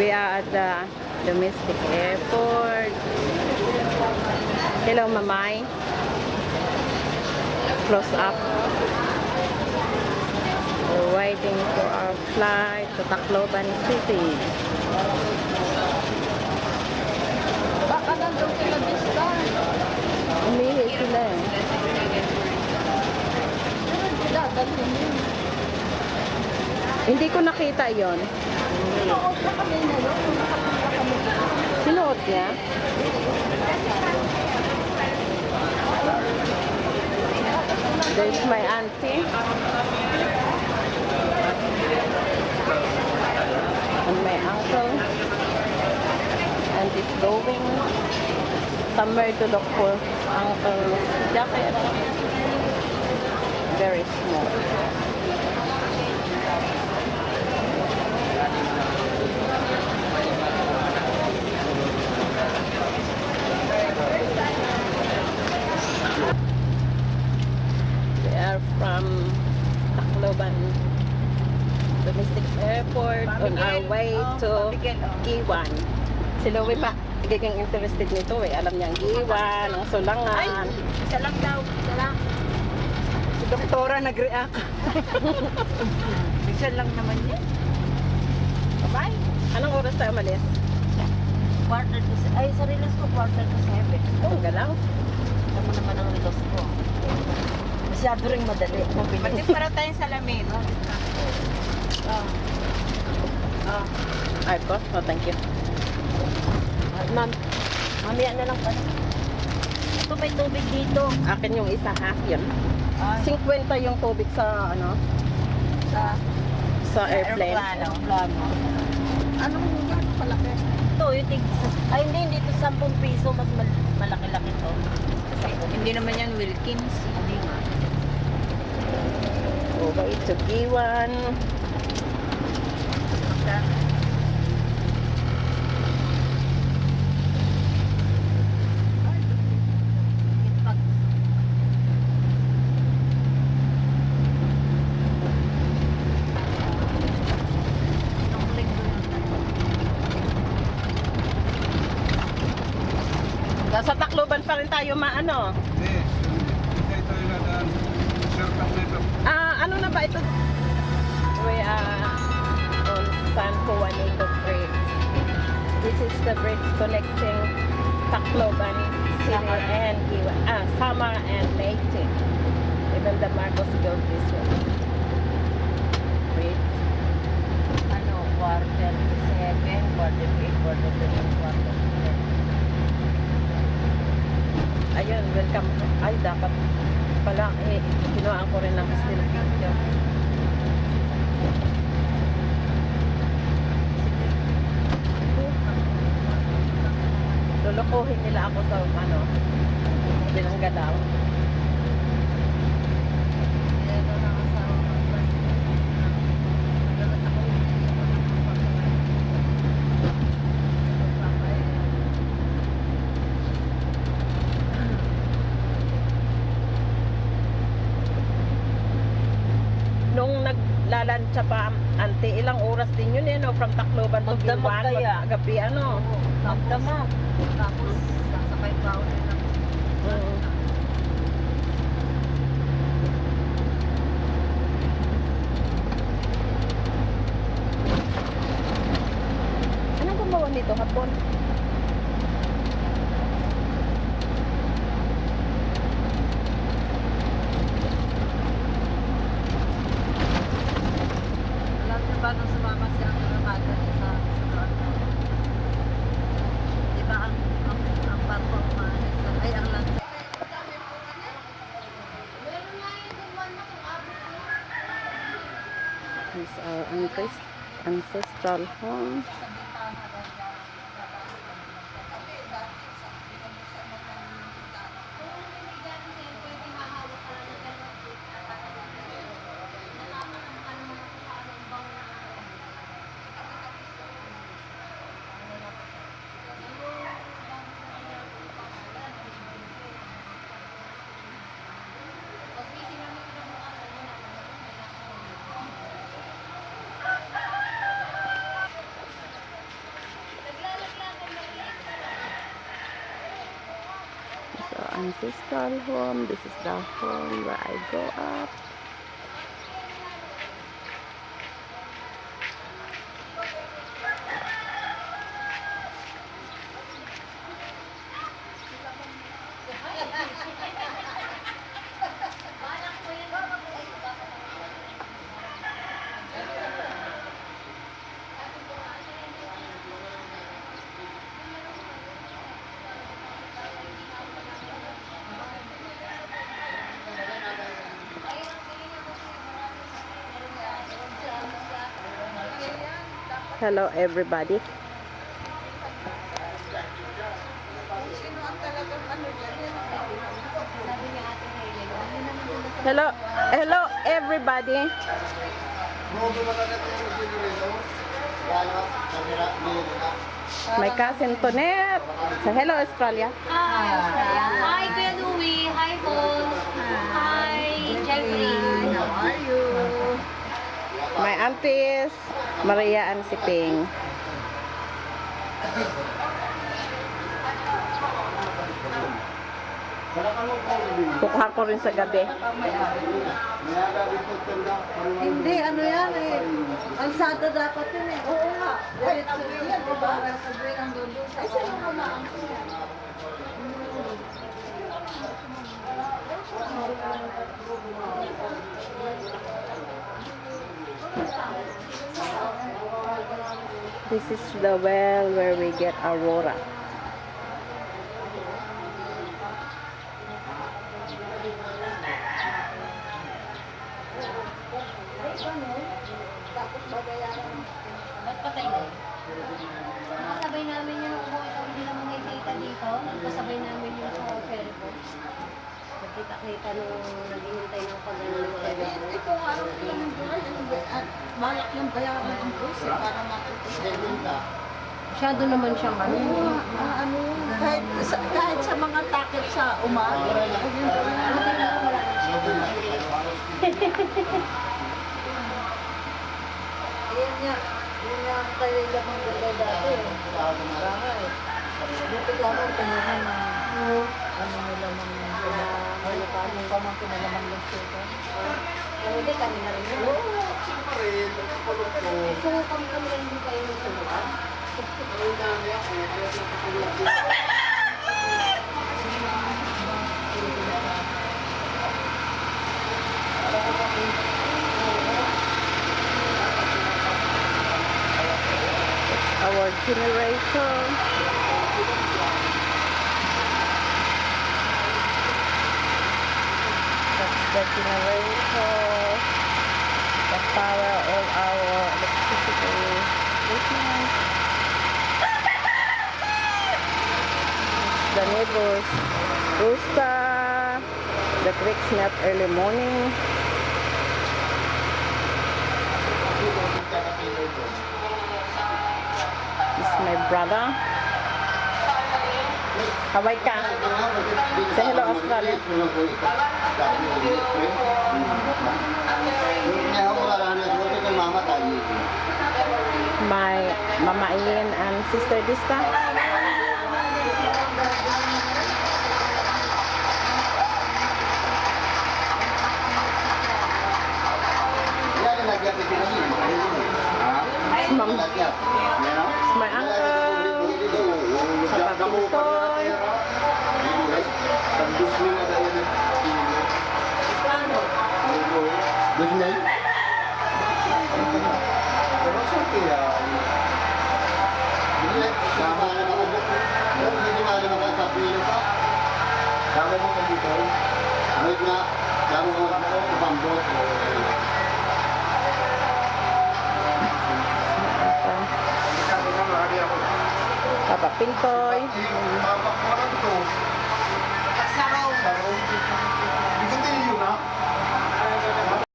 We are at the domestic airport. Hello, Mamay. Close up. We're waiting for our flight to Tacloban City. Baka nandun sila Vista. Umihi sila eh. Dadalhin yun. Hindi ko nakita yon. Sinuot na kami na yun. Nakapunta kami. Sinuot niya? There's my auntie. And my uncle. And he's going somewhere to look for Uncle Jacket. Very small. We are from Tacloban Domestic Airport on our way to Giwan. Si Louie pa, giging interested nito eh. Alam niya ang Giwan, ang Sulangan. Isa lang daw. Isa lang. Si Doktora nag-react. Isa lang naman yun. Bye. Anong oras tayo umalis? Quarter to ay sa relas ko quarter to 7. Oh, galaw. Alam mo naman ang relas ko. Masyado ring madali. Pati para tayong salamin. Ay po, no thank you. Ma'am, mamaya na lang pala. Ito may tubig dito. Akin yung isa half yun. Ah, 50 yung tubig sa ano, sa airplane. Aeroplano. Anong palaki? Ito, yung tig... Ay, hindi ito 10 piso. Mas malaki-laki to. Hindi naman yan Wilkins. Hindi nga. Okay, to Giwan. Nasa Tacloban pa rin tayo maano. Ano na ba ito? We are on San Juanito Bridge. This is the bridge connecting Tacloban City and Giwan. Samar and Leyte. Even the Marcos built this one. Bridge. Ano, quarter to 7, quarter to 8, quarter to 9, quarter to 10. Ayun, welcome. Ay, dapat pala, kinuhaan ko rin ng still video. Lulukuhin nila ako sa, Bilangga daw. Nung naglalantsa pa, ante, ilang oras din yun from Tacloban to Magdamag Giwan, kaya? gabi Magdamag. Tapos, sasakay pa ako ng Anong gumawa nito, hapon? alam niyo ba nung sumama siya ang ramada sa di ba ang barko ang maalis ay ang lansa. This is our ancestral home. ancestral home. This is the home where I grew up. Hello everybody. Hello everybody. My cousin Tonet. So hello Australia. Hi, Kuya Louie. Hi, Paul. Hi, Jeffrey. How are you? My aunties Maria and si Ping. Kukuha ko rin sa gabi. Hindi, ano yan eh. Alsada dapat yun eh. Oo nga. Diretso yan, di ba? Sabi ang dulo sa sino ko na ang This is the well where we get aurora. Ba't patay na? Kasabay namin yung umuwi kami din naman kay tita dito. Kasabay namin yung sa ferry boat. Nagkita-kita nung naghihintay ng pag-ano ng ferry boat. Hindi ko ano yung at malak yung bayaran ng puso para matutusin. Masyado naman siyang ano. Ano, kahit sa mga takip sa umaga. Ayan niya. Yun nga ang kanila mong ganda dati. Maranga eh. Dito lamang pinahan na ano nila mga pinahan pa mga pinalamang ng sito. Hindi kami na rin. Sumukam kami rin din kayo ng sumukan. Our generator. That's the generator. The power of our electricity equipment. It's the neighbors. Rooster that wakes me up early morning. This is my brother. Hawaii ka. Say hello Australia. My Mama Ian and Sister Dista. Mom. It's my uncle. Sa Papitoy. Papa Pintoy.